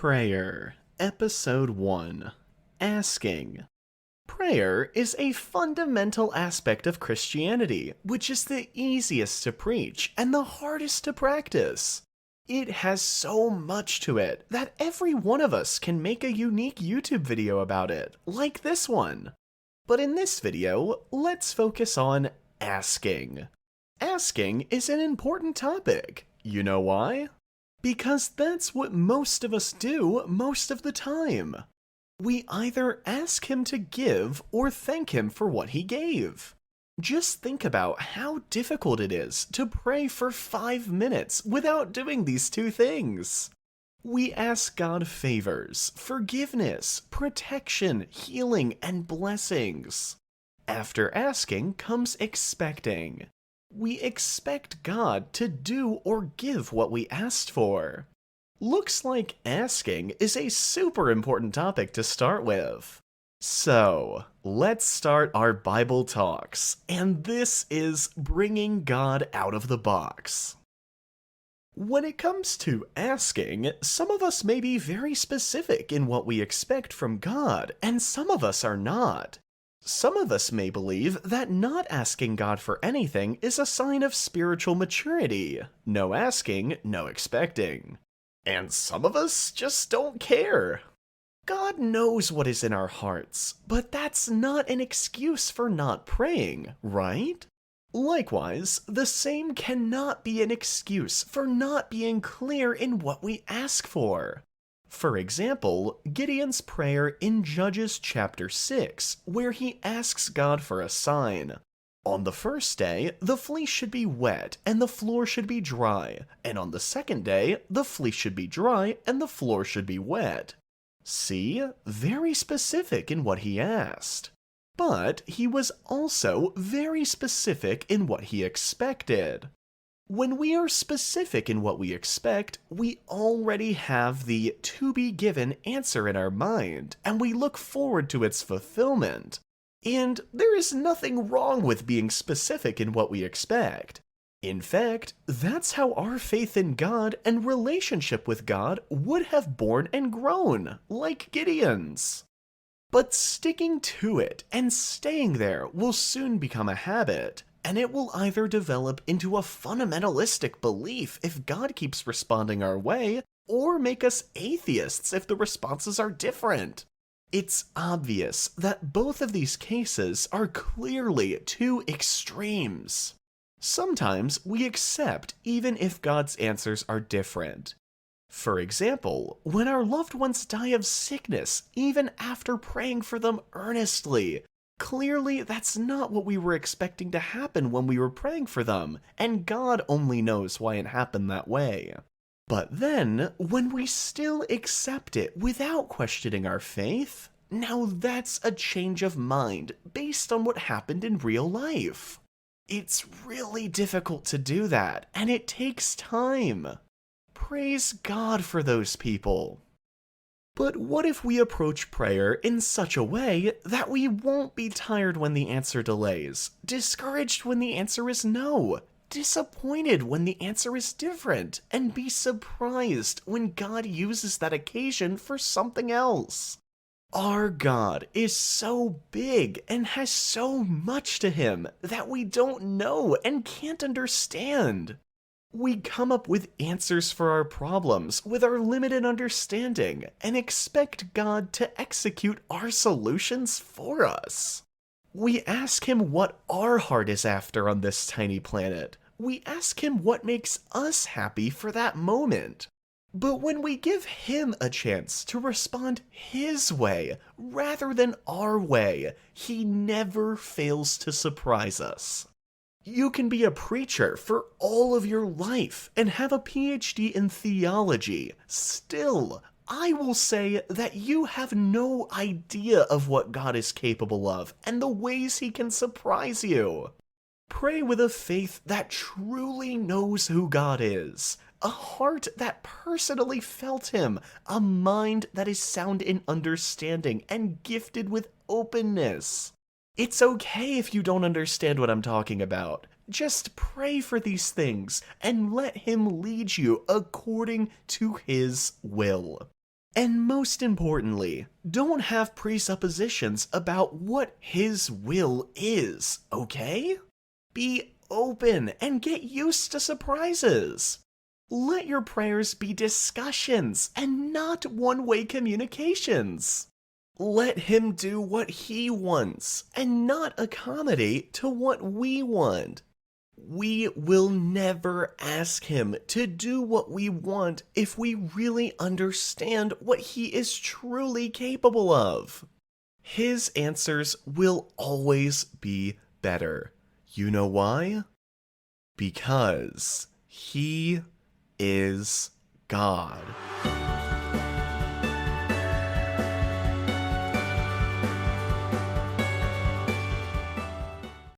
Prayer, Episode 1, Asking. Prayer is a fundamental aspect of Christianity, which is the easiest to preach and the hardest to practice. It has so much to it that every one of us can make a unique YouTube video about it, like this one. But in this video, let's focus on asking. Asking is an important topic. You know why? Because that's what most of us do most of the time. We either ask him to give or thank him for what he gave. Just think about how difficult it is to pray for 5 minutes without doing these two things. We ask God favors, forgiveness, protection, healing, and blessings. After asking comes expecting. We expect God to do or give what we asked for. Looks like asking is a super important topic to start with. So, let's start our Bible talks, and this is bringing God out of the box. When it comes to asking, some of us may be very specific in what we expect from God, and some of us are not. Some of us may believe that not asking God for anything is a sign of spiritual maturity. No asking, no expecting. And some of us just don't care. God knows what is in our hearts, but that's not an excuse for not praying, right? Likewise, the same cannot be an excuse for not being clear in what we ask for. For example, Gideon's prayer in Judges chapter 6, where he asks God for a sign. On the first day, the fleece should be wet and the floor should be dry, and on the second day, the fleece should be dry and the floor should be wet. See? Very specific in what he asked. But he was also very specific in what he expected. When we are specific in what we expect, we already have the to-be-given answer in our mind, and we look forward to its fulfillment. And there is nothing wrong with being specific in what we expect. In fact, that's how our faith in God and relationship with God would have born and grown, like Gideon's. But sticking to it and staying there will soon become a habit, and it will either develop into a fundamentalistic belief if God keeps responding our way, or make us atheists if the responses are different. It's obvious that both of these cases are clearly two extremes. Sometimes we accept even if God's answers are different. For example, when our loved ones die of sickness, even after praying for them earnestly, clearly that's not what we were expecting to happen when we were praying for them, and God only knows why it happened that way. But then, when we still accept it without questioning our faith, now that's a change of mind based on what happened in real life. It's really difficult to do that, and it takes time. Praise God for those people. But what if we approach prayer in such a way that we won't be tired when the answer delays, discouraged when the answer is no, disappointed when the answer is different, and be surprised when God uses that occasion for something else? Our God is so big and has so much to him that we don't know and can't understand. We come up with answers for our problems with our limited understanding and expect God to execute our solutions for us. We ask him what our heart is after on this tiny planet. We ask him what makes us happy for that moment. But when we give him a chance to respond his way rather than our way, he never fails to surprise us. You can be a preacher for all of your life and have a PhD in theology. Still, I will say that you have no idea of what God is capable of and the ways he can surprise you. Pray with a faith that truly knows who God is, a heart that personally felt him, a mind that is sound in understanding and gifted with openness. It's okay if you don't understand what I'm talking about. Just pray for these things and let him lead you according to his will. And most importantly, don't have presuppositions about what His will is, okay? Be open and get used to surprises. Let your prayers be discussions and not one-way communications. Let Him do what He wants and not accommodate to what we want. We will never ask Him to do what we want if we really understand what He is truly capable of. His answers will always be better. You know why? Because He is God.